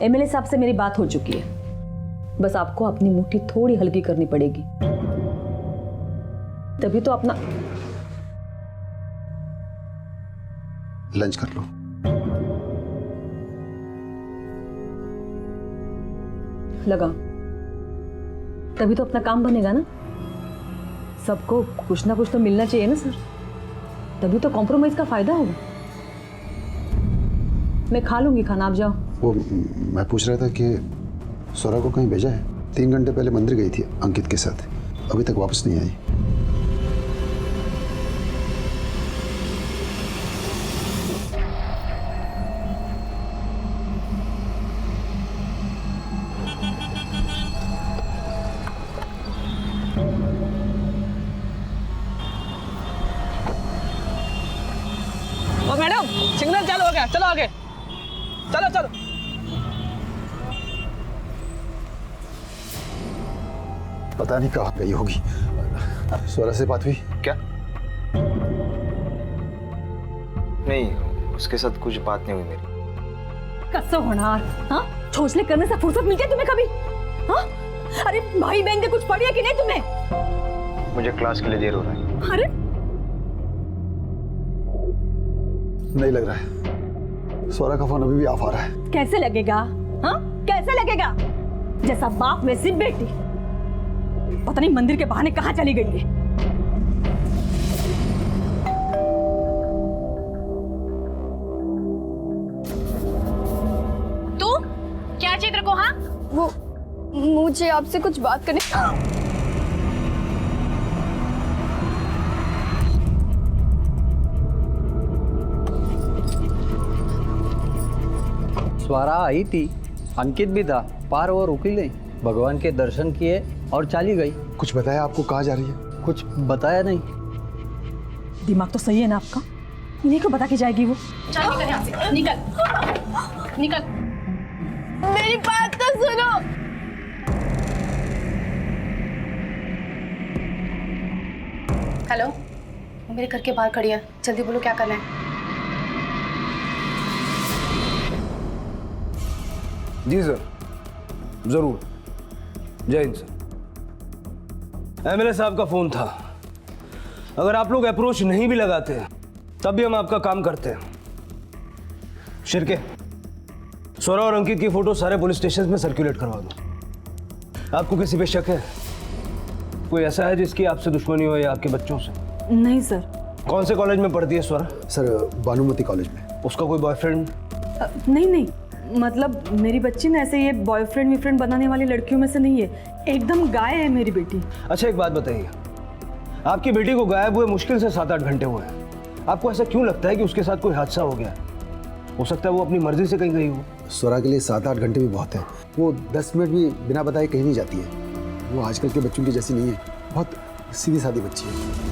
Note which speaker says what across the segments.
Speaker 1: MLA साहब से मेरी बात हो चुकी है, बस आपको अपनी मुट्ठी थोड़ी हल्की करनी पड़ेगी, तभी तो अपना।
Speaker 2: लंच कर लो।
Speaker 1: लगा, तभी तो अपना काम बनेगा ना। सबको कुछ ना कुछ तो मिलना चाहिए ना सर, तभी तो कॉम्प्रोमाइज का फायदा होगा। मैं खा लूंगी खाना, आप जाओ।
Speaker 2: वो मैं पूछ रहा था कि स्वरा को कहीं भेजा है? 3 घंटे पहले मंदिर गई थी अंकित के साथ, अभी तक वापस नहीं आई।
Speaker 3: ओ मैडम, सिग्नल चालू हो गया, चलो आगे, चलो चलो।
Speaker 2: पता नहीं कहाँ गई होगी। स्वरा से बात हुई क्या?
Speaker 4: नहीं, उसके साथ कुछ बात नहीं हुई मेरी।
Speaker 1: कसो होनार, हाँ? छोचले करने से फुर्सत मिलती है तुम्हें कभी? हाँ? अरे भाई बहन के कुछ पड़ी है कि नहीं तुम्हें?
Speaker 4: मुझे क्लास के लिए देर हो रहा है।
Speaker 1: अरे
Speaker 2: नहीं लग रहा है, स्वरा का फोन अभी भी ऑफ आ रहा है।
Speaker 1: कैसे लगेगा? हाँ? कैसे लगेगा? जैसा बाप वैसी बेटी। पता नहीं मंदिर के बहाने कहाँ चली गई है।
Speaker 5: तू क्या चित्र को? हाँ,
Speaker 6: वो मुझे आपसे कुछ बात करनी।
Speaker 7: स्वरा आई थी, अंकित भी था, पार वो रुकी गई, भगवान के दर्शन किए और चली गई।
Speaker 2: कुछ बताया आपको कहाँ जा रही है?
Speaker 7: कुछ बताया नहीं।
Speaker 1: दिमाग तो सही है ना आपका? इन्हीं को बता के जाएगी वो।
Speaker 5: चल निकल यहाँ से, निकल निकल।
Speaker 6: मेरी बात तो सुनो।
Speaker 5: हेलो, वो मेरे घर के बाहर खड़ी है, जल्दी बोलो क्या करना है।
Speaker 8: जी सर, जरूर। जय हिंद सर। एमएलए साहब का फोन था, अगर आप लोग अप्रोच नहीं भी लगाते तब भी हम आपका काम करते हैं। शिरके, स्वरा और अंकित की फोटो सारे पुलिस स्टेशन में सर्कुलेट करवा दो। आपको किसी पे शक है? कोई ऐसा है जिसकी आपसे दुश्मनी हो या आपके बच्चों से?
Speaker 1: नहीं सर।
Speaker 8: कौन से कॉलेज में पढ़ती है स्वरा?
Speaker 2: सर, भानुमति कॉलेज में।
Speaker 8: उसका कोई बॉयफ्रेंड?
Speaker 1: नहीं नहीं, मतलब मेरी बच्ची ना ऐसे ये बॉयफ्रेंड वीफ्रेंड बनाने वाली लड़कियों में से नहीं है, एकदम गाय है मेरी बेटी।
Speaker 8: अच्छा एक बात बताइए, आपकी बेटी को गायब हुए मुश्किल से 7-8 घंटे हुए हैं, आपको ऐसा क्यों लगता है कि उसके साथ कोई हादसा हो गया? हो सकता है वो अपनी मर्जी से कहीं गई हो।
Speaker 2: स्वरा के लिए 7-8 घंटे भी बहुत है, वो 10 मिनट भी बिना बताए कहीं नहीं जाती है। वो आजकल के बच्चों की जैसी नहीं है, बहुत सीधी सादी बच्ची है।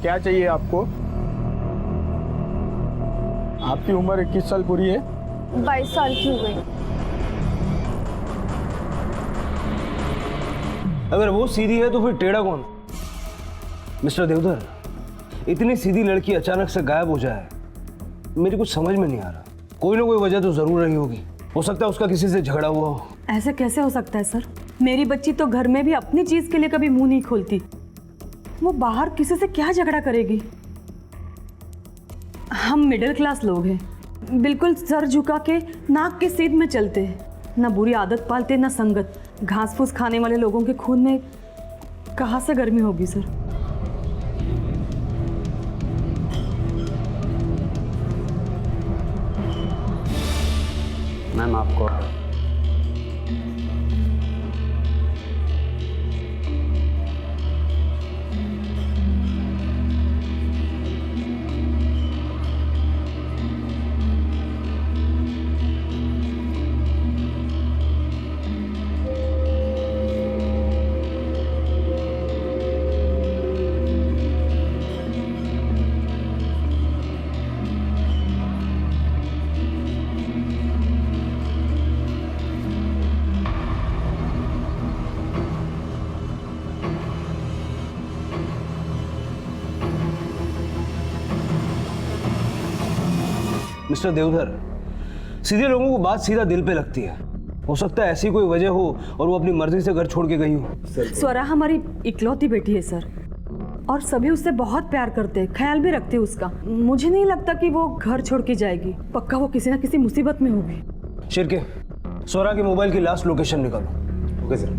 Speaker 9: क्या चाहिए आपको? आपकी उम्र 21 साल पूरी है?
Speaker 6: 22 साल की हो गई।
Speaker 8: अगर वो सीधी है तो फिर टेढ़ा कौन? मिस्टर देवधर, इतनी सीधी लड़की अचानक से गायब हो जाए, मेरी कुछ समझ में नहीं आ रहा। कोई ना कोई वजह तो जरूर रही होगी। हो सकता है उसका किसी से झगड़ा हुआ हो।
Speaker 1: ऐसे कैसे हो सकता है सर? मेरी बच्ची तो घर में भी अपनी चीज के लिए कभी मुंह नहीं खोलती, वो बाहर किसी से क्या झगड़ा करेगी? हम मिडिल क्लास लोग हैं, बिल्कुल सर झुका के नाक के सीध में चलते हैं, ना बुरी आदत पालते ना संगत। घास फूस खाने वाले लोगों के खून में कहाँ से गर्मी होगी सर?
Speaker 7: मैम आपको
Speaker 8: मिस्टर देवधर, सीधे लोगों को बात सीधा दिल पे लगती है। हो सकता है ऐसी कोई वजह हो और वो अपनी मर्जी से घर छोड़ के गई हो।
Speaker 1: स्वरा हमारी इकलौती बेटी है सर, और सभी उससे बहुत प्यार करते हैं, ख्याल भी रखते हैं उसका। मुझे नहीं लगता कि वो घर छोड़ के जाएगी। पक्का वो किसी ना किसी मुसीबत में होगी।
Speaker 8: शिरके, स्वरा के मोबाइल की लास्ट लोकेशन निकालो।
Speaker 4: Okay sir.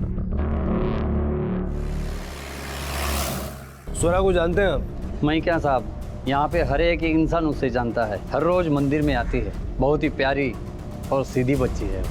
Speaker 8: स्वरा को जानते हैं आप?
Speaker 7: मैं क्या साहब, यहाँ पे हर एक इंसान उसे जानता है। हर रोज मंदिर में आती है। बहुत ही प्यारी और सीधी बच्ची है।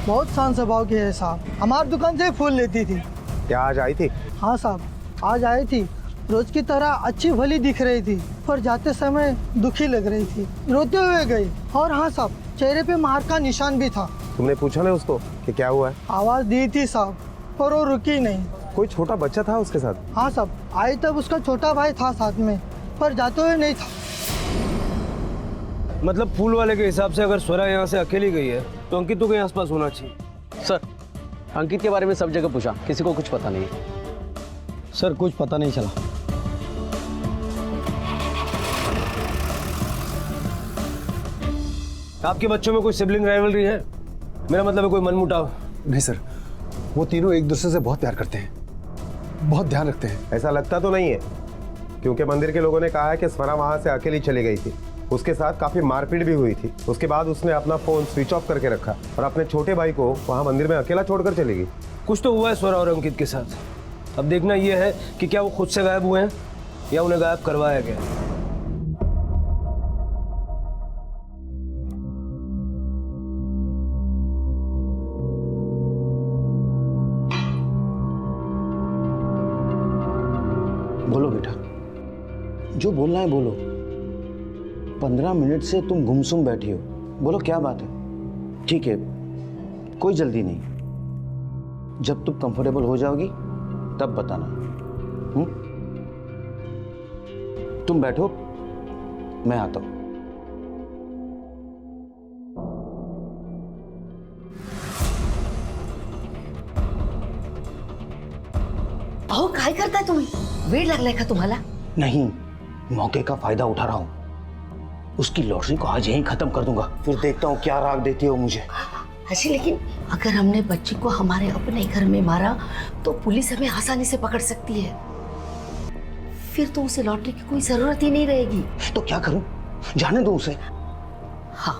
Speaker 10: बहुत शांत स्वभाव की है साहब। हमारी दुकान से फूल लेती थी।
Speaker 9: क्या आज आई थी?
Speaker 10: हाँ साहब, आज आई थी। रोज की तरह अच्छी भली दिख रही थी, पर जाते समय दुखी लग रही थी। रोते हुए गई। और हाँ साहब, चेहरे पे मार का निशान भी था।
Speaker 9: तुमने पूछा ना उसको कि क्या हुआ है?
Speaker 10: आवाज दी थी साहब, पर वो रुकी नहीं।
Speaker 9: कोई छोटा बच्चा था उसके साथ?
Speaker 10: हाँ साहब, आई तब उसका छोटा भाई था साथ में, पर जाते हुए नहीं था।
Speaker 8: मतलब फूल वाले के हिसाब से अगर स्वरा यहाँ से अकेली गई है तो अंकित तो कहीं आसपास होना चाहिए।
Speaker 7: सर, अंकित के बारे में सब जगह पूछा, किसी को कुछ पता नहीं।
Speaker 2: सर कुछ पता नहीं चला।
Speaker 8: आपके बच्चों में कोई सिबलिंग राइवलरी है? मेरा मतलब है कोई मनमुटाव?
Speaker 2: नहीं सर, वो तीनों एक दूसरे से बहुत प्यार करते हैं, बहुत ध्यान रखते हैं।
Speaker 9: ऐसा लगता तो नहीं है, क्योंकि मंदिर के लोगों ने कहा है कि स्वरा वहां से अकेली चली गई थी। उसके साथ काफी मारपीट भी हुई थी। उसके बाद उसने अपना फोन स्विच ऑफ करके रखा और अपने छोटे भाई को वहां मंदिर में अकेला छोड़कर चली गई।
Speaker 8: कुछ तो हुआ है स्वरा और अंकित के साथ। अब देखना यह है कि क्या वो खुद से गायब हुए हैं या उन्हें गायब करवाया गया।
Speaker 11: बोलो बेटा, जो बोलना है बोलो। 15 मिनट से तुम गुमसुम बैठी हो। बोलो क्या बात है? ठीक है, कोई जल्दी नहीं। जब तुम कंफर्टेबल हो जाओगी तब बताना। तुम बैठो, मैं आता हूं।
Speaker 12: अहो काय करताय तुम्ही? वेळ लागलाय का तुम्हाला?
Speaker 11: नहीं, मौके का फायदा उठा रहा हूं। उसकी लॉटरी को आज यहीं खत्म कर दूंगा, फिर देखता हूँ क्या राग देती हो मुझे।
Speaker 12: अच्छा, लेकिन अगर हमने बच्ची को हमारे अपने घर में मारा तो पुलिस हमें आसानी से पकड़ सकती है। फिर तो उसे लॉटरी की कोई जरूरत ही नहीं रहेगी।
Speaker 11: तो क्या करूं? जाने दो उसे।
Speaker 12: हाँ,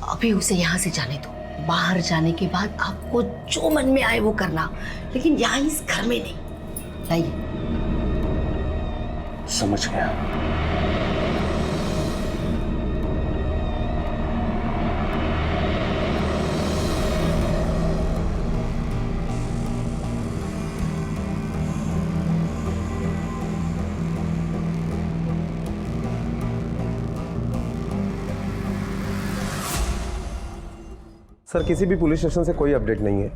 Speaker 12: अभी उसे यहाँ से जाने दो। बाहर जाने के बाद आपको जो मन में आए वो करना, लेकिन यहाँ इस घर में नहीं। लाइए।
Speaker 11: समझ गया।
Speaker 9: सर, किसी भी पुलिस स्टेशन से कोई अपडेट नहीं है।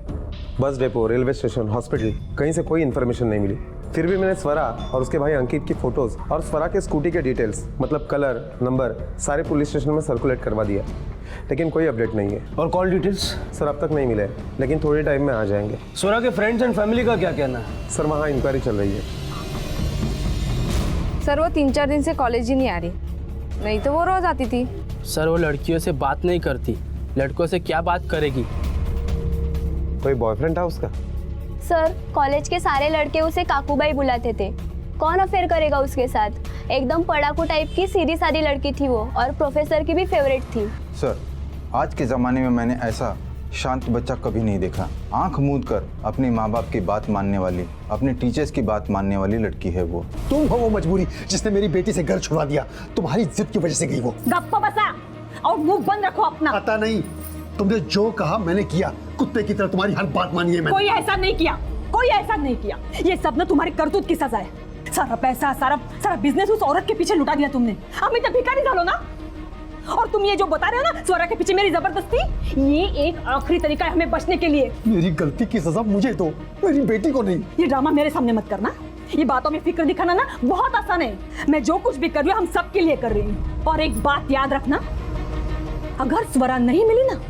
Speaker 9: Bus depot, railway station, hospital, कहीं से कोई इन्फॉर्मेशन नहीं मिली। फिर भी मैंने स्वरा और उसके भाई अंकित की फोटोज और स्वरा के स्कूटी के डिटेल्स, मतलब कलर, नंबर, सारे पुलिस स्टेशन में सर्कुलेट करवा दिया, लेकिन कोई अपडेट नहीं है।
Speaker 8: और कॉल डिटेल्स?
Speaker 9: सर अब तक नहीं मिले, लेकिन थोड़े टाइम में आ जाएंगे।
Speaker 8: स्वरा के फ्रेंड्स एंड फैमिली का क्या कहना है?
Speaker 9: सर वहाँ इंक्वायरी चल रही है।
Speaker 6: सर वो 3-4 दिन से कॉलेज ही नहीं आ रही, नहीं तो वो रोज आती थी।
Speaker 3: सर वो लड़कियों से बात नहीं करती, लड़कों से क्या बात करेगी?
Speaker 9: कोई बॉयफ्रेंड था उसका?
Speaker 6: सर कॉलेज के सारे लड़के उसे काकूबाई बुलाते थे। कौन अफेयर करेगा उसके साथ? एकदम पढ़ाकू टाइप की सीधी सादी लड़की थी वो, और प्रोफेसर की भी फेवरेट थी।
Speaker 13: सर, आज के ज़माने में मैंने ऐसा शांत बच्चा कभी नहीं देखा। आंख मूंद कर अपने माँ बाप की बात मानने वाली, अपने टीचर्स की बात मानने वाली लड़की है वो।
Speaker 2: तुम हो वो मजबूरी जिसने मेरी बेटी से घर छुड़वा दिया। तुम्हारी जिद की वजह से गई वो।
Speaker 1: गप्पा बसा और मुंह बंद रखो अपना।
Speaker 2: पता नहीं, तुमने जो कहा मैंने किया। कुत्ते की तरह तुम्हारी हर बात मानी है मैंने।
Speaker 1: कोई ऐसा नहीं किया, कोई ऐसा नहीं किया। ये सब ना तुम्हारी करतूत की सजा है। सारा पैसा, सारा बिजनेस उस औरत के पीछे लुटा दिया तुमने। हम इतना भिखारी झालो ना। और तुम ये जो बता रहे हो ना स्वरा के पीछे मेरी जबरदस्ती, ये एक आखिरी तरीका है हमें बचने के लिए।
Speaker 2: मेरी गलती की सजा मुझे दो, मेरी बेटी को नहीं।
Speaker 1: ये ड्रामा मेरे सामने मत करना। ये बातों में फिक्र दिखाना ना बहुत आसान है। मैं जो कुछ भी कर रही हूँ हम सबके लिए कर रही हूँ। और एक बात याद रखना, अगर स्वरा नहीं मिली ना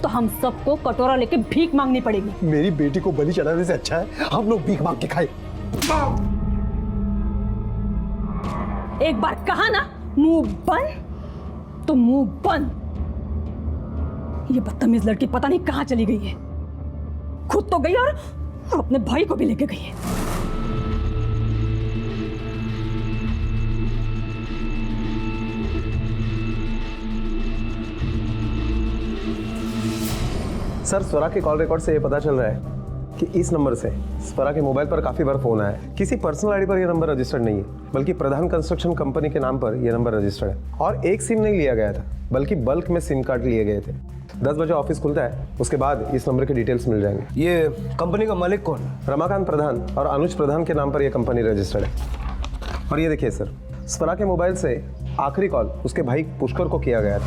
Speaker 1: तो हम सबको कटोरा लेके भीख मांगनी पड़ेगी।
Speaker 2: मेरी बेटी को बलि चढ़ाने से अच्छा है हम लोग भीख मांग के खाए।
Speaker 1: एक बार कहा ना मुंह बंद तो मुंह बंद। ये बदतमीज लड़की पता नहीं कहां चली गई है, खुद तो गई और अपने भाई को भी लेके गई है।
Speaker 9: सर, स्वरा के कॉल रिकॉर्ड से ये पता चल रहा है कि इस नंबर से स्वरा के मोबाइल पर काफ़ी बार फोन आया है। किसी पर्सनल आईडी पर यह नंबर रजिस्टर्ड नहीं है, बल्कि प्रधान कंस्ट्रक्शन कंपनी के नाम पर यह नंबर रजिस्टर्ड है। और एक सिम नहीं लिया गया था, बल्कि बल्क में सिम कार्ड लिए गए थे। 10 बजे ऑफिस खुलता है, उसके बाद इस नंबर के डिटेल्स मिल जाएंगे।
Speaker 8: ये कंपनी का मालिक कौन है?
Speaker 9: रमाकांत प्रधान और अनुज प्रधान के नाम पर यह कंपनी रजिस्टर्ड है। और ये देखिए सर, स्वरा के मोबाइल से आखिरी कॉल उसके भाई पुष्कर को किया गया था।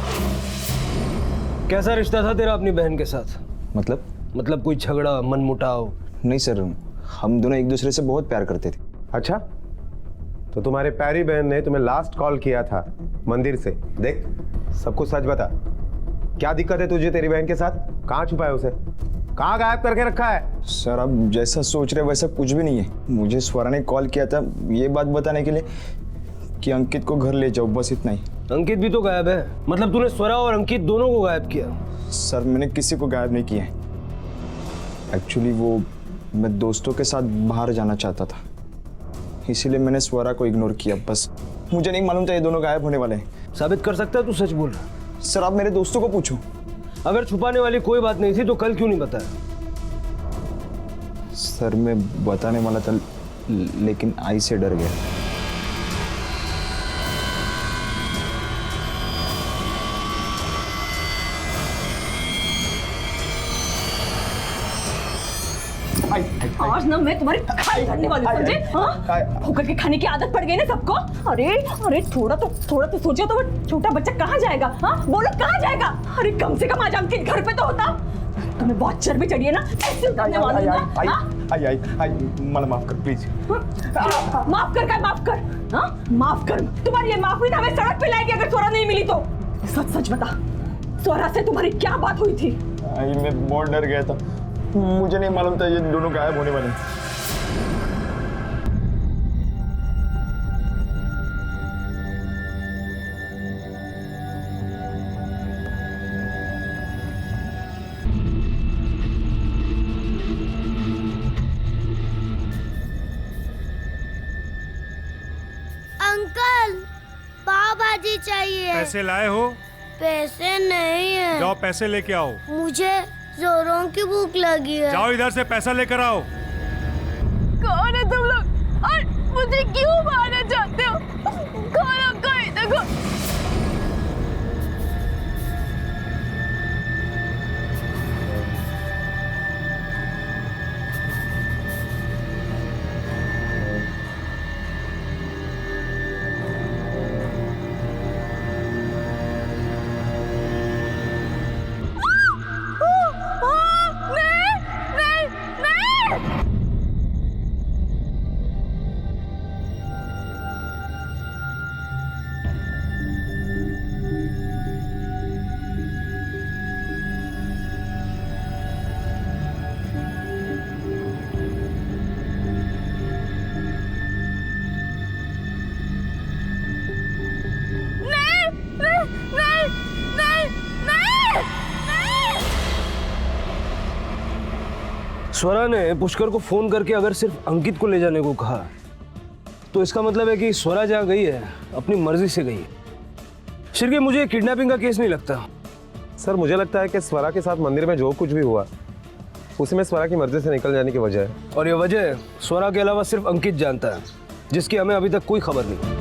Speaker 8: कैसा रिश्ता था तेरा अपनी बहन के साथ?
Speaker 13: मतलब
Speaker 8: कोई झगड़ा, मनमुटाव?
Speaker 13: नहीं सर, हम दोनों एक दूसरे से बहुत प्यार करते थे।
Speaker 9: अच्छा, तो तुम्हारे प्यारी बहन ने तुम्हें लास्ट कॉल किया था मंदिर से। देख, सब कुछ सच बता। क्या दिक्कत है तुझे तेरी बहन के साथ? कहाँ छुपा है उसे? कहाँ गायब करके रखा है?
Speaker 13: सर, आप जैसा सोच रहे वैसा कुछ भी नहीं है। मुझे स्वरा ने कॉल किया था ये बात बताने के लिए कि अंकित को घर ले जाओ, बस इतना ही।
Speaker 8: अंकित भी तो गायब है। मतलब तूने स्वरा और अंकित दोनों को गायब किया?
Speaker 13: सर, मैंने किसी को गायब नहीं किया है। एक्चुअली वो मैं दोस्तों के साथ बाहर जाना चाहता था, इसीलिए मैंने स्वरा को इग्नोर किया। बस मुझे नहीं मालूम था ये दोनों गायब होने वाले हैं।
Speaker 8: साबित कर सकता है तू सच बोल रहा?
Speaker 13: सर, आप मेरे दोस्तों को पूछो।
Speaker 8: अगर छुपाने वाली कोई बात नहीं थी तो कल क्यों नहीं बताया?
Speaker 13: सर, मैं बताने वाला था लेकिन आई से डर गया।
Speaker 1: आज ना मैं तुम्हारी खाई करने वाली हूं, समझे? हाँ? होकर के खाने की आदत पड़ गई ना सबको। अरे अरे थोड़ा तो सोचो तो वो छोटा बच्चा कहाँ जाएगा? हाँ बोलो कहाँ जाएगा? अरे कम से कम आज अंकित घर पे तो होता। तुम्हें बहुत चर्बी चढ़ी है ना, ऐसे उतारने वाली हूं ना।
Speaker 13: आई मला माफ कर प्लीज।
Speaker 1: माफ कर, क्या माफ कर? हाँ माफ कर। तुम्हारी ये माफी हमें सड़क पे लाएगी अगर स्वरा नहीं मिली तो। सच सच बता, स्वरा से तुम्हारी क्या बात हुई थी?
Speaker 13: आई, मैं बहुत डर गया था, मुझे नहीं मालूम था ये दोनों गायब होने वाले हैं।
Speaker 14: अंकल, पाव भाजी चाहिए।
Speaker 15: पैसे लाए हो?
Speaker 14: पैसे नहीं है।
Speaker 15: जाओ पैसे लेके आओ।
Speaker 14: मुझे जोरों की भूख लगी है।
Speaker 15: जाओ इधर से पैसा लेकर आओ।
Speaker 14: कौन है तुम लोग और मुझे क्यों मारना चाहते हो? कौन कोई देखो।
Speaker 8: स्वरा ने पुष्कर को फोन करके अगर सिर्फ अंकित को ले जाने को कहा तो इसका मतलब है कि स्वरा जहाँ गई है अपनी मर्जी से गई है। शिरके, मुझे किडनैपिंग का केस नहीं लगता।
Speaker 9: सर, मुझे लगता है कि स्वरा के साथ मंदिर में जो कुछ भी हुआ उसमें स्वरा की मर्जी से निकल जाने की वजह है।
Speaker 8: और ये वजह स्वरा के अलावा सिर्फ अंकित जानता है, जिसकी हमें अभी तक कोई खबर नहीं।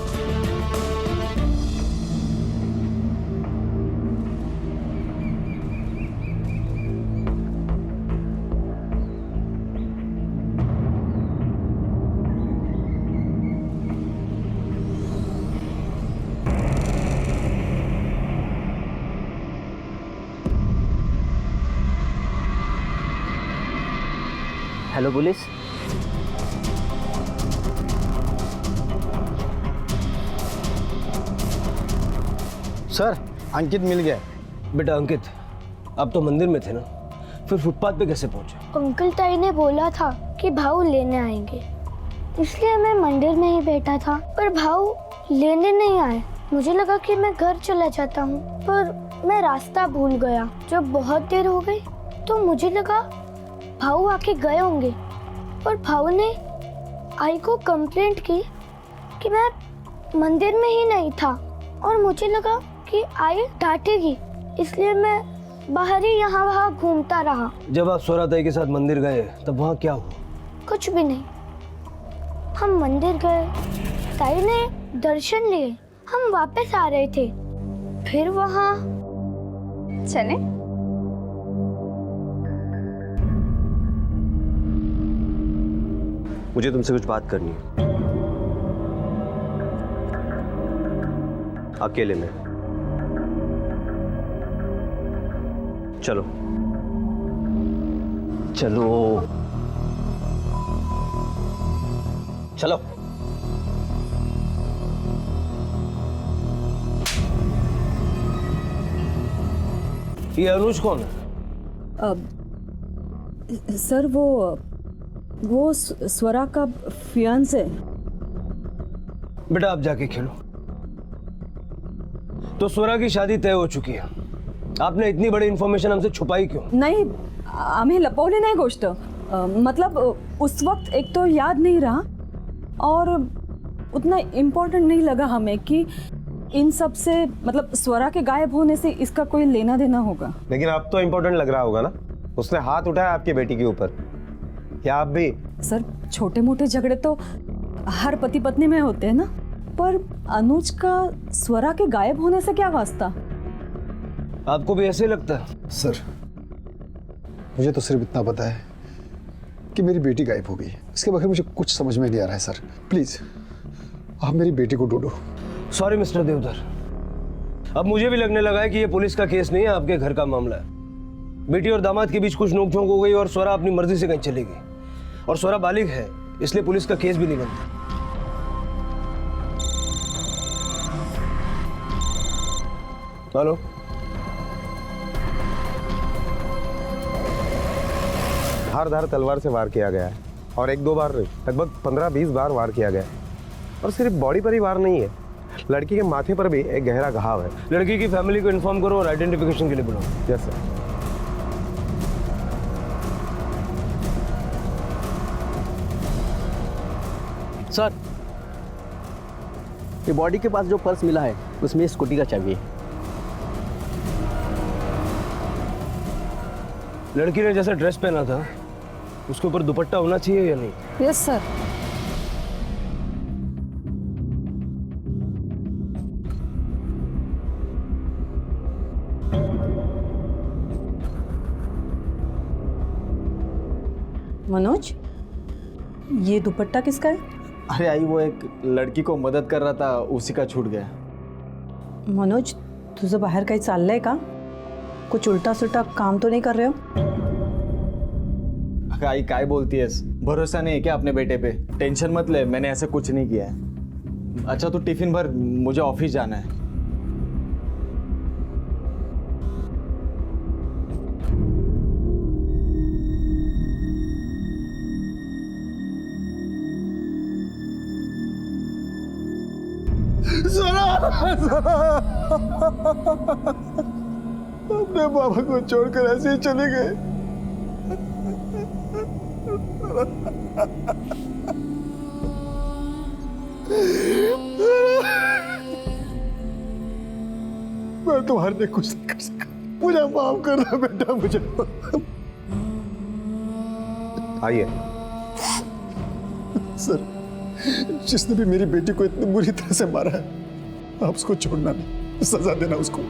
Speaker 16: Hello police.
Speaker 8: सर, अंकित मिल गया। बेटा अंकित, आप तो मंदिर में थे ना, फिर फुटपाथ पे कैसे पहुंचे?
Speaker 16: अंकल ताई ने बोला था कि भाऊ लेने आएंगे, इसलिए मैं मंदिर में ही बैठा था, पर भाऊ लेने नहीं आए। मुझे लगा कि मैं घर चला जाता हूँ, पर मैं रास्ता भूल गया। जब बहुत देर हो गई तो मुझे लगा भाऊ आके गए होंगे, और भाऊ ने आई को कंप्लेंट की कि मैं मंदिर में ही नहीं था, और मुझे लगा कि आई डांटेगी, इसलिए मैं बाहर ही यहाँ वहाँ घूमता रहा।
Speaker 8: जब आप स्वरा ताई के साथ मंदिर गए तब वहाँ क्या हुआ?
Speaker 16: कुछ भी नहीं। हम मंदिर गए, ताई ने दर्शन लिए, हम वापस आ रहे थे, फिर वहाँ
Speaker 6: चले।
Speaker 11: मुझे तुमसे कुछ बात करनी है, अकेले में। चलो
Speaker 8: चलो चलो। ये अनुज कौन है?
Speaker 1: सर वो स्वरा का फियांसे है।
Speaker 8: बेटा आप जाके खेलो। तो स्वरा की शादी तय हो चुकी है, आपने इतनी बड़ी इन्फॉर्मेशन हमसे छुपाई क्यों?
Speaker 1: नाही, आम्ही लपवली नाही गोष्ट। मतलब उस वक्त एक तो याद नहीं रहा, और उतना इम्पोर्टेंट नहीं लगा हमें कि इन सब से, मतलब स्वरा के गायब होने से इसका कोई लेना देना होगा।
Speaker 9: लेकिन अब तो इम्पोर्टेंट लग रहा होगा ना, उसने हाथ उठाया आपकी बेटी के ऊपर, क्या आप भी?
Speaker 1: सर छोटे मोटे झगड़े तो हर पति पत्नी में होते हैं ना, पर अनुज का स्वरा के गायब होने से क्या वास्ता?
Speaker 8: आपको भी ऐसे लगता है?
Speaker 2: सर मुझे तो सिर्फ इतना पता है कि मेरी बेटी गायब हो गई। इसके बगैर मुझे कुछ समझ में नहीं आ रहा है। सर प्लीज आप मेरी बेटी को ढूंढो।
Speaker 8: सॉरी मिस्टर देवधर, अब मुझे भी लगने लगा है कि ये पुलिस का केस नहीं है, आपके घर का मामला है। बेटी और दामाद के बीच कुछ नोकझोंक हो गई और स्वरा अपनी मर्जी से कहीं चली गई, और स्वरा बालिग है, इसलिए पुलिस का केस भी नहीं बनता। हेलो,
Speaker 9: धारदार तलवार से वार किया गया है, और एक दो बार नहीं, लगभग 15-20 बार वार किया गया है। और सिर्फ बॉडी पर ही वार नहीं है, लड़की के माथे पर भी एक गहरा घाव है।
Speaker 8: लड़की की फैमिली को इन्फॉर्म करो और आइडेंटिफिकेशन के लिए बुलाओ।
Speaker 9: Yes sir.
Speaker 3: सर, ये बॉडी के पास जो पर्स मिला है उसमें स्कूटी का चाबी है।
Speaker 8: लड़की ने जैसा ड्रेस पहना था उसके ऊपर दुपट्टा होना चाहिए या नहीं?
Speaker 1: Yes sir. मनोज, ये दुपट्टा किसका है?
Speaker 13: अरे आई, वो एक लड़की को मदद कर रहा था, उसी का छूट गया।
Speaker 1: मनोज, तुझं बाहेर काही चाललंय का? कुछ उल्टा सुल्टा काम तो नहीं कर रहे हो?
Speaker 13: आई काय बोलती है, भरोसा नहीं है क्या अपने बेटे पे? टेंशन मत ले, मैंने ऐसा कुछ नहीं किया है। अच्छा तू टिफिन भर, मुझे ऑफिस जाना है।
Speaker 9: अपने बाबा को छोड़कर ऐसे ही चले गए। मैं तुम्हारे लिए कुछ नहीं कर सका, मुझे माफ करना बेटा, मुझे। आइए
Speaker 2: सर, जिसने भी मेरी बेटी को इतनी बुरी तरह से मारा है, आप उसको छोड़ना नहीं, सजा देना, उसको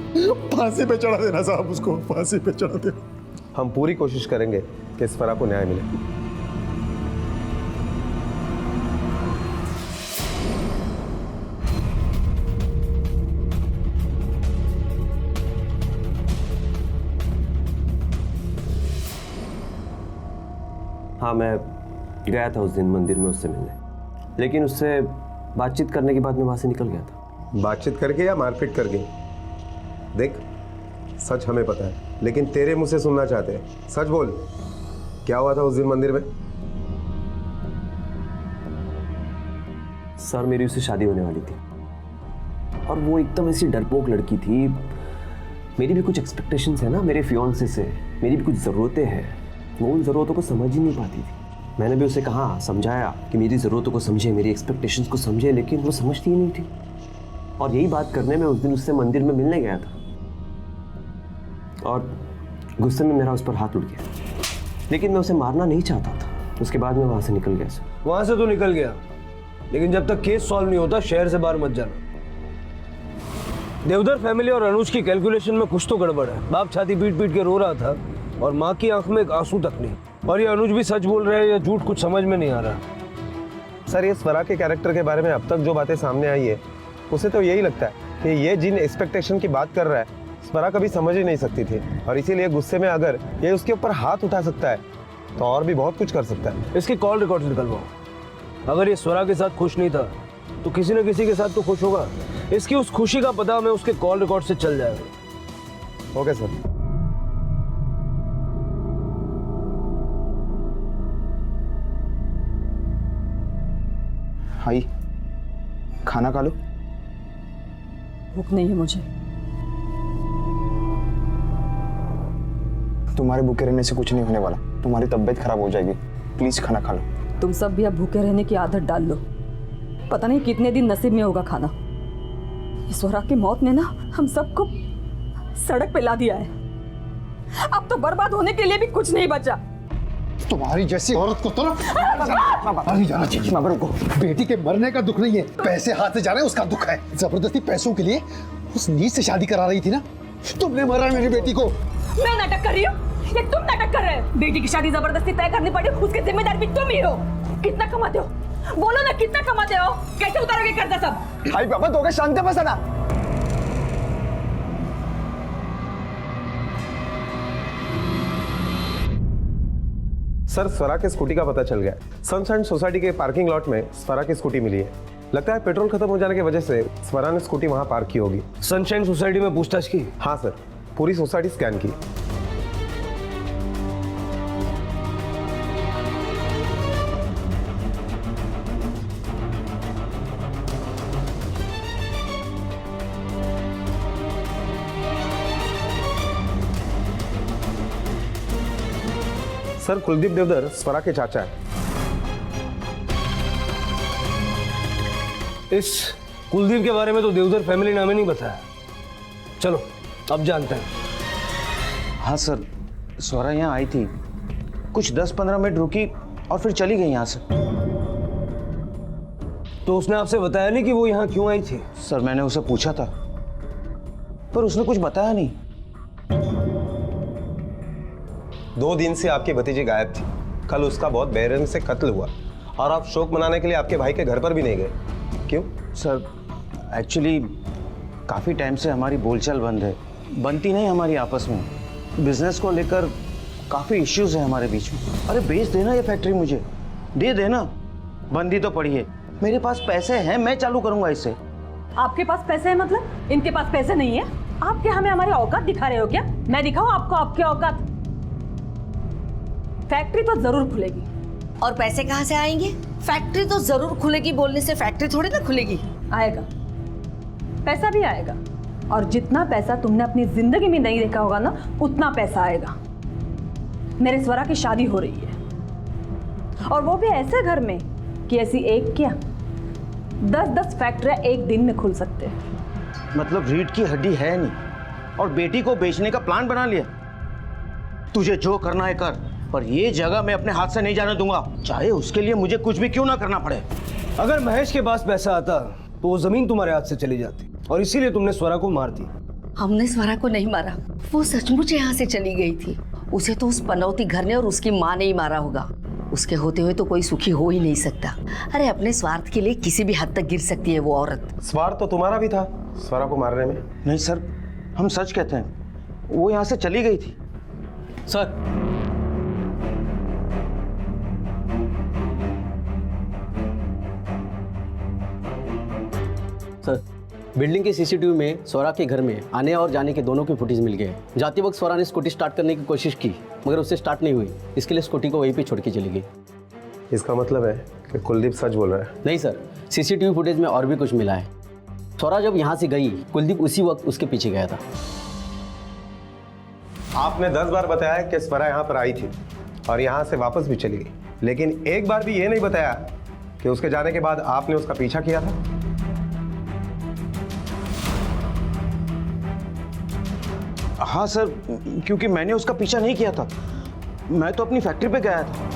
Speaker 2: फांसी पे चढ़ा देना साहब, उसको फांसी पे चढ़ा देना।
Speaker 9: हम पूरी कोशिश करेंगे कि इस फरा को न्याय मिले।
Speaker 11: हाँ, मैं गया था उस दिन मंदिर में उससे मिलने, लेकिन उससे बातचीत करने के बाद मैं वहाँ से निकल गया था।
Speaker 9: बातचीत करके या मारपीट करके? देख, सच हमें पता है, लेकिन तेरे मुंह से सुनना चाहते हैं। सच बोल, क्या हुआ था उस दिन मंदिर में?
Speaker 17: सर मेरी उससे शादी होने वाली थी और वो एकदम ऐसी डरपोक लड़की थी। मेरी भी कुछ एक्सपेक्टेशंस है ना मेरे फियांसे से, मेरी भी कुछ ज़रूरतें हैं, वो उन ज़रूरतों को समझ ही नहीं पाती थी। मैंने भी उसे कहा, समझाया कि मेरी ज़रूरतों को समझे, मेरी एक्सपेक्टेशंस को समझे, लेकिन वो समझती ही नहीं थी। और यही बात करने में उस दिन उससे मंदिर में मिलने गया था और गुस्से में मेरा उस पर हाथ उठ गया, लेकिन मैं उसे मारना नहीं चाहता था। उसके बाद मैं वहाँ से निकल गया।
Speaker 8: वहाँ से तो निकल गया, लेकिन जब तक केस सॉल्व नहीं होता शहर से बाहर मत जाना। देवधर फैमिली और अनुज की कैलकुलेशन में कुछ तो गड़बड़ है। बाप छाती पीट पीट के रो रहा था और माँ की आंख में एक आंसू तक नहीं। और ये अनुज भी सच बोल रहे हैं या झूठ, कुछ समझ में नहीं आ रहा।
Speaker 9: सर ये स्वरा के कैरेक्टर के बारे में अब तक जो बातें सामने आई है, उसे तो यही लगता है कि ये जिन एक्सपेक्टेशन की बात कर रहा है स्वरा कभी समझ ही नहीं सकती थी, और इसीलिए गुस्से में अगर ये उसके ऊपर हाथ उठा सकता है तो और भी बहुत कुछ कर सकता है।
Speaker 8: इसके कॉल रिकॉर्ड निकलवाओ। अगर ये स्वरा के साथ खुश नहीं था तो किसी न किसी के साथ तो खुश होगा। इसकी उस खुशी का पता हमें उसके कॉल रिकॉर्ड से चल जाएगा।
Speaker 9: Okay sir.
Speaker 13: हाई, खाना खा लो।
Speaker 1: भूख नहीं है मुझे।
Speaker 13: तुम्हारे भूखे रहने से कुछ नहीं होने वाला, तुम्हारी तबीयत खराब हो जाएगी। प्लीज खाना खा लो।
Speaker 1: तुम सब भी अब भूखे रहने की आदत डाल लो। पता नहीं कितने दिन नसीब में होगा खाना। इस स्वरा की मौत ने ना हम सबको सड़क पे ला दिया है। अब तो बर्बाद होने के लिए भी कुछ नहीं बचा।
Speaker 2: तुम्हारी जैसी औरत को तो नहीं जाना चाहिए। मगर को बेटी के मरने का दुख नहीं है, पैसे हाथ से जा रहे हैं उसका दुख है। जबरदस्ती पैसों के लिए उस नीच से शादी करा रही थी ना, तुमने मारा मेरी बेटी को।
Speaker 1: मैं नाटक कर रही हूँ या तुम नाटक कर रहे हो? बेटी की शादी जबरदस्ती तय करनी पड़ी, उसकी जिम्मेदार भी तुम ही हो। कितना कमाते हो? बोलो ना, कितना कमाते हो? कैसे उतारोगे कर्जा सब?
Speaker 13: हाई बाबा दोगे शांत बसा ना।
Speaker 9: सर स्वरा के स्कूटी का पता चल गया। सनशाइन सोसाइटी के पार्किंग लॉट में स्वरा की स्कूटी मिली है। लगता है पेट्रोल खत्म हो जाने की वजह से स्वरा ने स्कूटी वहां पार्क की होगी।
Speaker 8: सनशाइन सोसाइटी में पूछताछ की?
Speaker 9: हाँ सर, पूरी सोसाइटी स्कैन की। सर कुलदीप देवधर स्वरा के चाचा है।
Speaker 8: इस कुलदीप के बारे में तो देवधर फैमिली ने हमें नहीं बताया। चलो अब जानते हैं।
Speaker 11: हाँ सर, स्वरा यहाँ आई थी, कुछ 10-15 मिनट रुकी और फिर चली गई यहाँ से।
Speaker 8: तो उसने आपसे बताया नहीं कि वो यहाँ क्यों आई थी?
Speaker 11: सर मैंने उसे पूछा था पर उसने कुछ बताया नहीं।
Speaker 9: 2 दिन से आपकी भतीजी गायब थी। कल उसका बहुत बेरहमी से कत्ल हुआ और आप शोक मनाने के लिए आपके भाई के घर पर भी नहीं गए, क्यों?
Speaker 11: सर एक्चुअली काफ़ी टाइम से हमारी बोलचाल बंद है, बनती नहीं हमारी आपस में। बिजनेस को लेकर काफ़ी इश्यूज है हमारे बीच में। अरे बेच देना ये फैक्ट्री, मुझे दे देना। बंदी तो पड़ी है, मेरे पास पैसे हैं, मैं चालू करूंगा इससे।
Speaker 1: आपके पास पैसे हैं मतलब? इनके पास पैसे नहीं है। आप क्या हमें हमारी औकात दिखा रहे हो क्या? मैं दिखाऊं आपको आपकी औकात? फैक्ट्री तो जरूर खुलेगी।
Speaker 12: और पैसे कहाँ से आएंगे? फैक्ट्री तो जरूर खुलेगी बोलने से फैक्ट्री थोड़ी ना खुलेगी।
Speaker 1: आएगा, पैसा भी आएगा। और जितना पैसा तुमने अपनी जिंदगी में नहीं देखा होगा ना, उतना पैसा आएगा। मेरे स्वरा की शादी हो रही है और वो भी ऐसे घर में कि ऐसी एक क्या 10-10 फैक्ट्रियां एक दिन में खुल सकते हैं।
Speaker 11: मतलब रीढ़ की हड्डी है नहीं और बेटी को बेचने का प्लान बना लिया। तुझे जो करना है कर, पर ये जगह मैं अपने हाथ से नहीं जाने दूंगा, चाहे उसके लिए मुझे कुछ भी क्यों ना करना पड़े।
Speaker 8: अगर महेश के पास पैसा आता तो वो जमीन तुम्हारे हाथ से चली जाती और इसीलिए तुमने स्वरा को मार दी।
Speaker 12: हमने स्वरा को नहीं मारा, वो सचमुच यहाँ से चली गई थी। उसे तो उस पनौती घर ने और उसकी माँ ने ही मारा होगा। उसके होते हुए तो कोई सुखी हो ही नहीं सकता। अरे अपने स्वार्थ के लिए किसी भी हद तक गिर सकती है वो औरत।
Speaker 9: स्वार्थ तो तुम्हारा भी था स्वरा को मारने में।
Speaker 11: नहीं सर, हम सच कहते हैं, वो यहाँ से चली गई थी।
Speaker 8: सर
Speaker 18: बिल्डिंग के सीसीटीवी में स्वरा के घर में आने और जाने के दोनों के फुटेज मिल गए। जाते वक्त स्वरा ने स्कूटी स्टार्ट करने की कोशिश की मगर उससे स्टार्ट नहीं हुई, इसके लिए स्कूटी को वहीं पे छोड़ के चली गई।
Speaker 9: इसका मतलब है कि कुलदीप सच बोल रहा है?
Speaker 18: नहीं सर, सीसीटीवी फुटेज में और भी कुछ मिला है। स्वरा जब यहाँ से गई कुलदीप उसी वक्त उसके पीछे गया था।
Speaker 9: आपने 10 बार बताया कि स्वरा यहाँ पर आई थी और यहाँ से वापस भी चली गई, लेकिन एक बार भी ये नहीं बताया कि उसके जाने के बाद आपने उसका पीछा किया था।
Speaker 11: हाँ सर, क्योंकि मैंने उसका पीछा नहीं किया था, मैं तो अपनी फैक्ट्री पे गया था।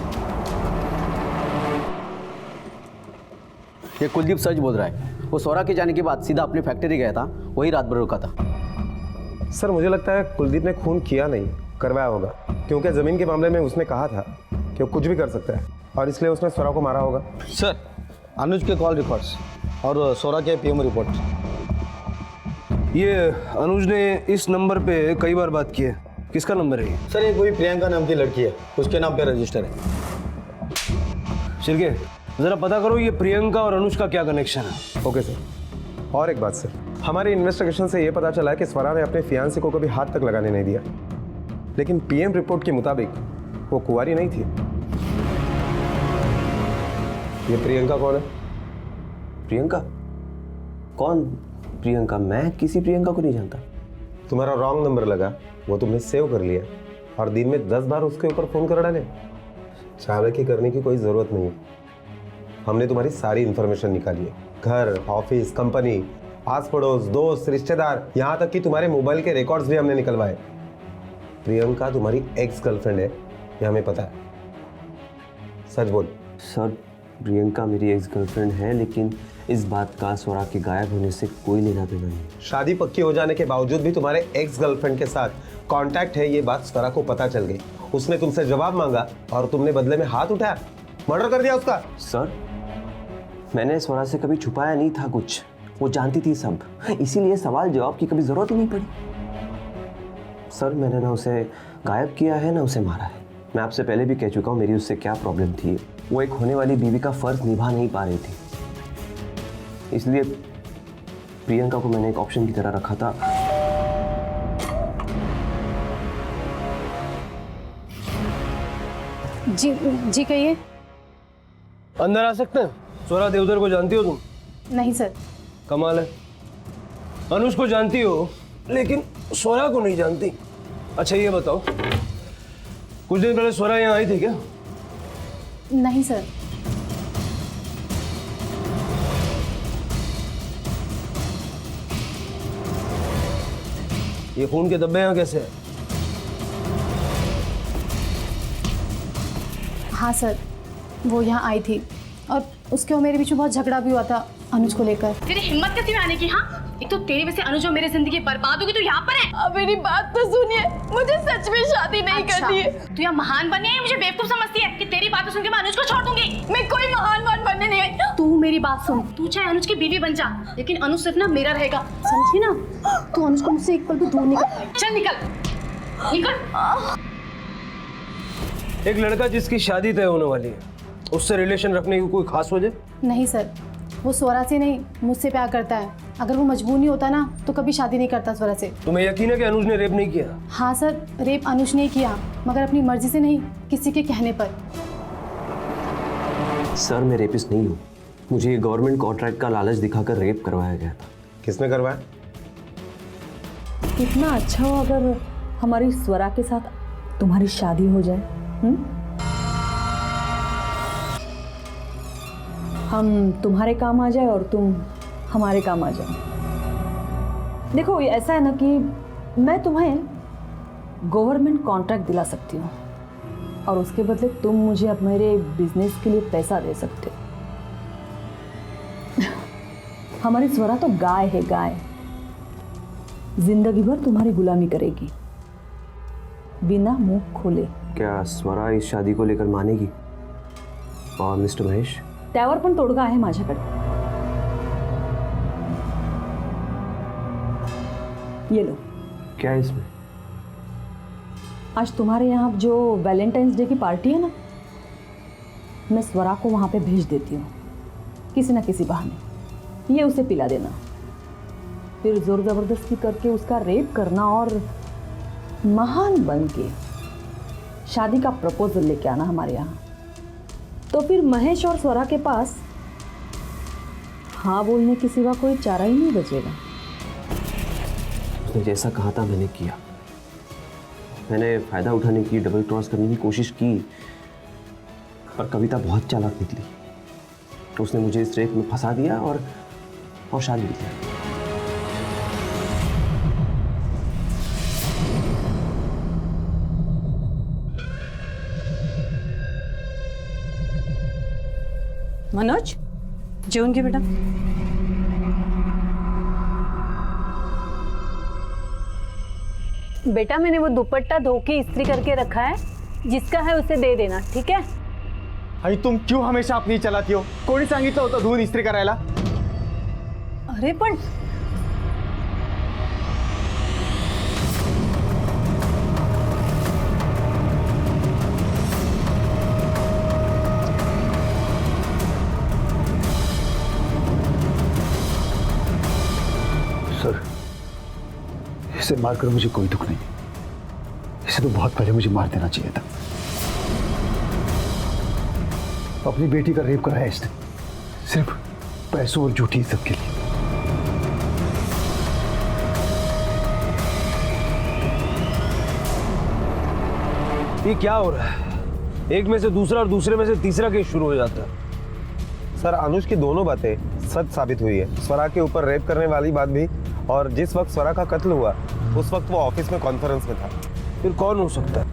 Speaker 18: ये कुलदीप सच बोल रहा है। वो स्वरा के जाने के बाद सीधा अपनी फैक्ट्री गया था, वही रात भर रुका था।
Speaker 9: सर मुझे लगता है कुलदीप ने खून किया नहीं, करवाया होगा, क्योंकि जमीन के मामले में उसने कहा था कि वो कुछ भी कर सकता है और इसलिए उसने स्वरा को मारा होगा।
Speaker 2: सर, अनुज के कॉल रिकॉर्ड्स और स्वरा के पीएम रिपोर्ट।
Speaker 8: ये अनुज ने इस नंबर पे कई बार बात की है। किसका नंबर है ये?
Speaker 2: सर ये कोई प्रियंका नाम की लड़की है, उसके नाम पे रजिस्टर है।
Speaker 8: शिरके, जरा पता करो ये प्रियंका और अनुज का क्या कनेक्शन है।
Speaker 9: Okay sir. और एक बात सर, हमारी इन्वेस्टिगेशन से ये पता चला है कि स्वरा ने अपने फियांसे को कभी हाथ तक लगाने नहीं दिया, लेकिन पीएम रिपोर्ट के मुताबिक वो कुंवारी नहीं थी। ये प्रियंका कौन है?
Speaker 17: प्रियंका? कौन प्रियंका? मैं किसी प्रियंका को नहीं जानता।
Speaker 9: तुम्हारा रॉन्ग नंबर लगा, वो तुमने सेव कर लिया और दिन में 10 बार उसके ऊपर फोन कर डाले। चालाकी करने की कोई जरूरत नहीं है। हमने तुम्हारी सारी इंफॉर्मेशन निकाली है, घर, ऑफिस, कंपनी, आस पड़ोस, दोस्त, रिश्तेदार, यहाँ तक कि तुम्हारे मोबाइल के रिकॉर्ड्स भी हमने निकलवाए। प्रियंका तुम्हारी एक्स गर्लफ्रेंड है, ये हमें पता है। सच बोल।
Speaker 17: सर, प्रियंका मेरी एक्स गर्लफ्रेंड है, लेकिन इस बात का स्वरा के गायब होने से कोई लेना देना नहीं।
Speaker 9: शादी पक्की हो जाने के बावजूद भी तुम्हारे एक्स गर्लफ्रेंड के साथ कांटेक्ट है, ये बात स्वरा को पता चल गई। उसने तुमसे जवाब मांगा और तुमने बदले में हाथ उठाया, मर्डर कर दिया उसका।
Speaker 17: सर, मैंने स्वरा से कभी छुपाया नहीं था कुछ, वो जानती थी सब, इसीलिए सवाल जवाब की कभी जरूरत ही नहीं पड़ी। सर, मैंने ना उसे गायब किया है ना उसे मारा है। मैं आपसे पहले भी कह चुका हूँ मेरी उससे क्या प्रॉब्लम थी। वो एक होने वाली बीवी का फर्ज निभा नहीं पा रही थी, इसलिए प्रियंका को मैंने एक ऑप्शन की तरह रखा था।
Speaker 5: जी कहिए।
Speaker 8: अंदर आ सकते हैं? स्वरा देवधर को जानती हो तुम?
Speaker 5: नहीं सर।
Speaker 8: कमाल है, अनुज को जानती हो लेकिन स्वरा को नहीं जानती। अच्छा ये बताओ, कुछ दिन पहले स्वरा यहाँ आई थी क्या?
Speaker 5: नहीं सर।
Speaker 8: ये खून के धब्बे यहाँ कैसे हैं?
Speaker 5: हाँ सर, वो यहाँ आई थी और उसके और मेरे बीच में बहुत झगड़ा भी हुआ था अनुज को लेकर।
Speaker 14: तेरी हिम्मत कैसी में आने की? हाँ, एक तो तेरी वजह से अनुज और मेरी जिंदगी बर्बाद होगी, तो यहाँ पर है। अब मेरी बात तो सुनिए, मुझे सच में शादी नहीं करनी है। तू यहाँ महान बनने आई, मुझे बेवकूफ समझती है कि तेरी बात सुन के मैं अनुज को छोड़ दूंगी। मैं कोई महान बनने नहीं आई। तू मेरी बात सुन, तू चाहे अनुज की बीवी बन जा, लेकिन अनुज सिर्फ ना मेरा रहेगा, समझी ना? तू अनुज को मुझसे एक पल भी दूर निकल। चल निकल निकल।
Speaker 8: एक लड़का जिसकी शादी तय होने वाली है, उससे रिलेशन रखने की कोई खास वजह?
Speaker 5: नहीं सर, वो स्वरा से नहीं मुझसे प्यार करता है। अगर वो मजबूर नहीं होता ना तो कभी शादी नहीं करता स्वरा से।
Speaker 8: तुम्हें यकीन है कि अनुज ने रेप नहीं किया?
Speaker 5: हाँ सर, रेप अनुज ने किया, मगर अपनी मर्जी से नहीं, किसी के कहने पर।
Speaker 17: सर, मैं रेपिस्ट नहीं हूँ। मुझे ये गवर्नमेंट कॉन्ट्रैक्ट का लालच दिखाकर रेप करवाया गया था।
Speaker 9: किसने करवाया?
Speaker 1: कितना अच्छा हो अगर हमारी स्वरा के साथ तुम्हारी शादी हो जाए। हम तुम्हारे काम आ जाए और तुम हमारे काम आ जाओ। देखो ये ऐसा है ना कि मैं तुम्हें गवर्नमेंट कॉन्ट्रैक्ट दिला सकती हूँ और उसके बदले तुम मुझे अब मेरे बिजनेस के लिए पैसा दे सकते हो। हमारी स्वरा तो गाय है, गाय। जिंदगी भर तुम्हारी गुलामी करेगी बिना मुंह खोले।
Speaker 17: क्या स्वरा इस शादी को लेकर मानेगी? और मिस्टर महेश?
Speaker 1: त्यावर पण तोडगा आहे माझ्याकडे। ये लो।
Speaker 17: क्या है इसमें?
Speaker 1: आज तुम्हारे यहाँ जो वैलेंटाइंस डे की पार्टी है ना, मैं स्वरा को वहाँ पे भेज देती हूँ किसी ना किसी बहाने। ये उसे पिला देना। फिर जोर जबरदस्ती करके उसका रेप करना और महान बन के शादी का प्रपोजल लेके आना हमारे यहाँ, तो फिर महेश और स्वरा के पास हाँ बोलने के सिवा कोई चारा ही नहीं बचेगा।
Speaker 17: उसने जैसा कहा था मैंने किया। मैंने फायदा उठाने की, डबल क्रॉस करने की कोशिश की, पर कविता बहुत चालाक निकली। तो उसने मुझे इस रेप में फंसा दिया और शादी की।
Speaker 1: मनोज, जेवण घे बेटा।
Speaker 19: बेटा मैंने वो दुपट्टा धो के इस्त्री करके रखा है, जिसका है उसे दे देना, ठीक है?
Speaker 13: आई तुम क्यों हमेशा अपनी चलाती हो? कोणी सांगितलं होतं धुवून इस्त्री करायला?
Speaker 19: अरे पण
Speaker 2: सर, इसे मारकर मुझे कोई दुख नहीं। इसे तो बहुत पहले मुझे मार देना चाहिए था। अपनी बेटी का रेप कराया इसने, सिर्फ पैसों और झूठी इज्जत के लिए।
Speaker 8: ये क्या हो रहा है? एक में से दूसरा और दूसरे में से तीसरा केस शुरू हो जाता है।
Speaker 9: सर, अनुज की दोनों बातें सच साबित हुई है। स्वरा के ऊपर रेप करने वाली बात भी, और जिस वक्त स्वरा का कत्ल हुआ उस वक्त वो ऑफिस में कॉन्फ्रेंस में था।
Speaker 8: फिर कौन हो सकता है?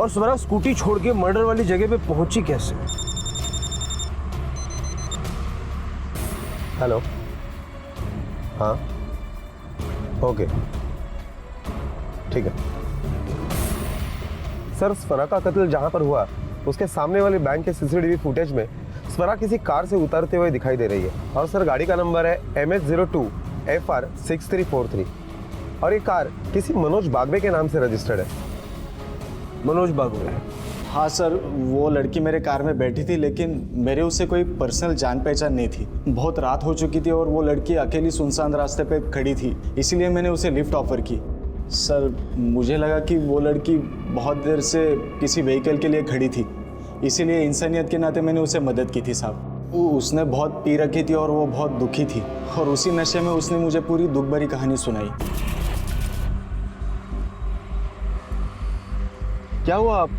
Speaker 8: और स्वरा स्कूटी छोड़ के मर्डर वाली जगह पे पहुंची कैसे?
Speaker 9: हेलो, हाँ, ओके, ठीक है। सर, स्वरा का कत्ल जहां पर हुआ उसके सामने वाले बैंक के सीसीटीवी फुटेज में स्वरा किसी कार से उतरते हुए दिखाई दे रही है। और सर, गाड़ी का नंबर है MS02 FR 6343 और ये कार किसी मनोज बागवे के नाम से रजिस्टर्ड है।
Speaker 8: मनोज बागवे?
Speaker 13: हाँ सर, वो लड़की मेरे कार में बैठी थी, लेकिन मेरे उससे कोई पर्सनल जान पहचान नहीं थी। बहुत रात हो चुकी थी और वो लड़की अकेली सुनसान रास्ते पे खड़ी थी, इसीलिए मैंने उसे लिफ्ट ऑफर की। सर, मुझे लगा कि वो लड़की बहुत देर से किसी व्हीकल के लिए खड़ी थी, इसीलिए इंसानियत के नाते मैंने उसे मदद की थी साहब। उसने बहुत पी रखी थी और वो बहुत दुखी थी, और उसी नशे में उसने मुझे पूरी दुख भरी कहानी सुनाई। क्या हुआ, आप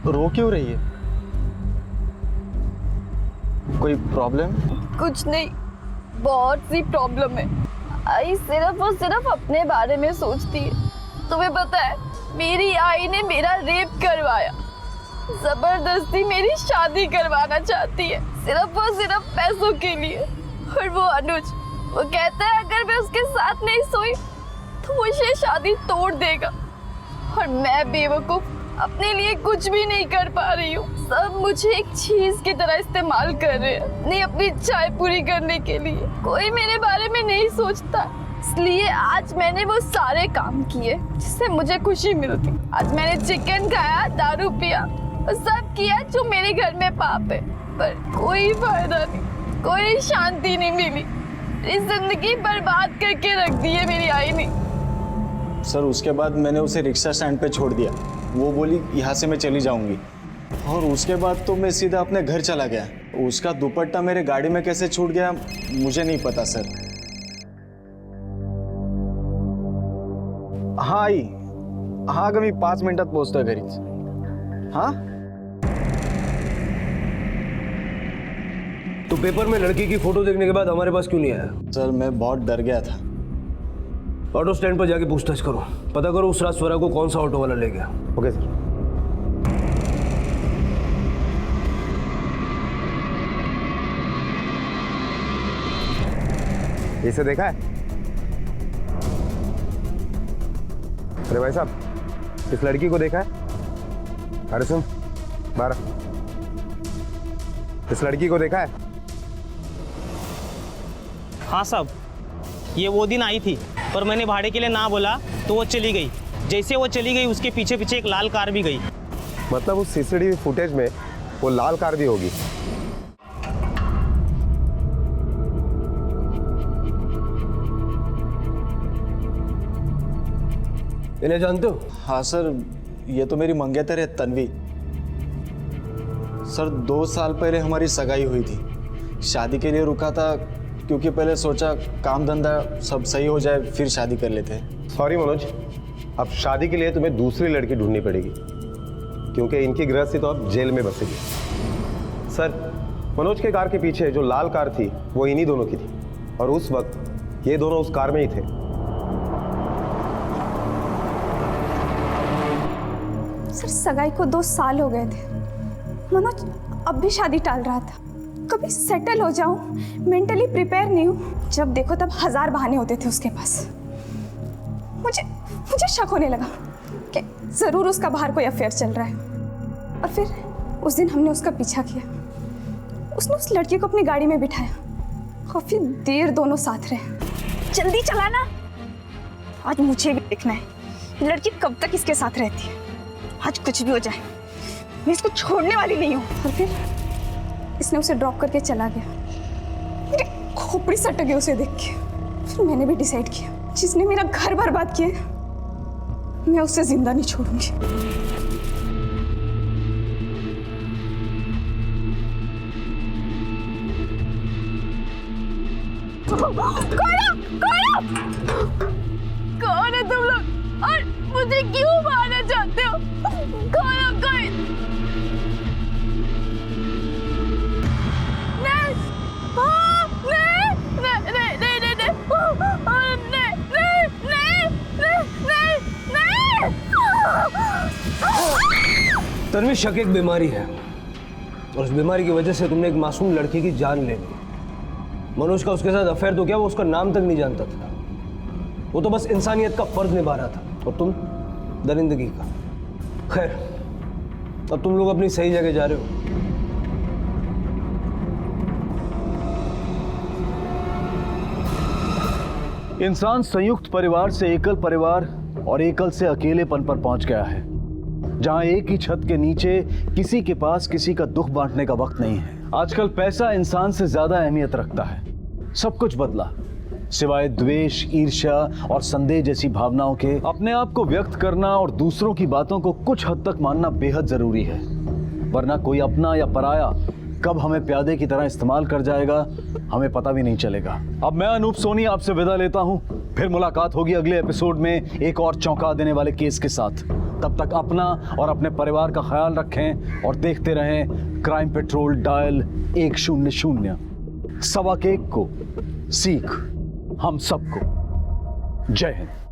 Speaker 13: रो क्यों रही है? कोई प्रॉब्लम?
Speaker 6: कुछ नहीं, बहुत सी प्रॉब्लम है। आई सिर्फ और सिर्फ अपने बारे में सोचती है। तुम्हें पता है, मेरी आई ने मेरा रेप करवाया, जबरदस्ती मेरी शादी करवाना चाहती है, सिर्फ और सिर्फ पैसों के लिए। और वो अनुज, वो कहता है अगर मैं उसके साथ नहीं सोई तो मुझे शादी तोड़ देगा। और मैं बेवकूफ अपने लिए कुछ भी नहीं कर पा रही हूँ। सब मुझे एक चीज की तरह इस्तेमाल कर रहे हैं, नहीं अपनी इच्छाएं पूरी करने के लिए। कोई मेरे बारे में नहीं सोचता, इसलिए आज मैंने वो सारे काम किए जिससे मुझे खुशी मिलती। आज मैंने चिकन खाया, दारू पिया, और सब किया जो मेरे घर में पाप है, पर कोई फायदा नहीं, कोई शांति नहीं मिली। इस जिंदगी बर्बाद करके रख दी है मेरी आई ने।
Speaker 13: सर, उसके बाद मैंने उसे रिक्शा स्टैंड पे छोड़ दिया। वो बोली यहाँ से मैं चली जाऊंगी, और उसके बाद तो मैं सीधा अपने घर चला गया। उसका दुपट्टा मेरे गाड़ी में कैसे छूट गया मुझे नहीं पता सर। हाँ आई, हाँ अगं मी 5 मिनिटात पोहोचतोय घरीच। हाँ,
Speaker 8: तो पेपर में लड़की की फोटो देखने के बाद हमारे पास क्यों नहीं आया?
Speaker 13: सर, मैं बहुत डर गया था।
Speaker 8: ऑटो स्टैंड पर जाके पूछताछ करो, पता करो उस रात स्वरा को कौन सा ऑटो वाला ले गया।
Speaker 9: Okay sir. इसे देखा है? अरे भाई साहब, इस लड़की को देखा है? अरे सुन, 12, इस लड़की को देखा है?
Speaker 3: हाँ साहब, ये वो दिन आई थी, पर मैंने भाड़े के लिए ना बोला तो वो चली गई। जैसे वो चली गई उसके पीछे पीछे एक लाल कार भी गई।
Speaker 9: मतलब उस सीसीटीवी फुटेज में वो लाल कार भी होगी।
Speaker 8: इन्हें जानते हो?
Speaker 13: हाँ सर, ये तो मेरी मंगेतर है तन्वी। सर 2 साल पहले हमारी सगाई हुई थी। शादी के लिए रुका था क्योंकि पहले सोचा काम धंधा सब सही हो जाए फिर शादी कर लेते हैं।
Speaker 9: सॉरी मनोज, अब शादी के लिए तुम्हें दूसरी लड़की ढूंढनी पड़ेगी क्योंकि इनकी गृहस्थी तो अब जेल में बसेगी। सर, मनोज के कार के पीछे जो लाल कार थी वो इन्हीं दोनों की थी और उस वक्त ये दोनों उस कार में ही थे।
Speaker 20: सर सगाई को 2 साल हो गए थे। मनोज अब भी शादी टाल रहा था। कभी सेटल हो जाऊं, मेंटली प्रिपेयर नहीं हूं। जब देखो तब 1000 बहाने होते थे उसके पास। मुझे शक होने लगा कि जरूर उसका बाहर कोई अफेयर चल रहा है। और फिर उस दिन हमने उसका पीछा किया। उसने उस लड़की को अपनी गाड़ी में बिठाया। काफी देर दोनों साथ रहे। जल्दी चलाना, आज मुझे भी देखना है लड़की कब तक इसके साथ रहती है। आज कुछ भी हो जाए मैं इसको छोड़ने वाली नहीं हूँ। और फिर इसने उसे ड्रॉप करके चला गया। मेरी खोपड़ी सट गई उसे देख के। फिर मैंने भी डिसाइड किया, जिसने मेरा घर बर्बाद किया मैं उसे जिंदा नहीं छोड़ूंगी।
Speaker 6: कौन है तुम लोग और मुझे क्यों मारना चाहते हो? कौन कोई?
Speaker 8: तन्वी, शक एक बीमारी है और उस बीमारी की वजह से तुमने एक मासूम लड़की की जान ले ली। मनोज का उसके साथ अफेयर तो क्या, वो उसका नाम तक नहीं जानता था। वो तो बस इंसानियत का फर्ज निभा रहा था और तुम दरिंदगी का। खैर, अब तुम लोग अपनी सही जगह जा रहे हो।
Speaker 21: इंसान संयुक्त परिवार से एकल परिवार और एकल से अकेलेपन पर पहुंच गया है, जहां एक ही छत के नीचे किसी के पास किसी का दुख बांटने का वक्त नहीं है। आजकल पैसा इंसान से ज्यादा अहमियत रखता है। सब कुछ बदला, सिवाय द्वेष, ईर्ष्या और संदेह जैसी भावनाओं के। अपने आप को व्यक्त करना और दूसरों की बातों को कुछ हद तक मानना बेहद जरूरी है, वरना कोई अपना या पराया कब हमें प्यादे की तरह इस्तेमाल कर जाएगा हमें पता भी नहीं चलेगा। अब मैं अनूप सोनी आपसे विदा लेता हूं। फिर मुलाकात होगी अगले एपिसोड में एक और चौंका देने वाले केस के साथ। तब तक अपना और अपने परिवार का ख्याल रखें और देखते रहें क्राइम पेट्रोल डायल 100। सवा के 1 को सीख हम सबको। जय हिंद।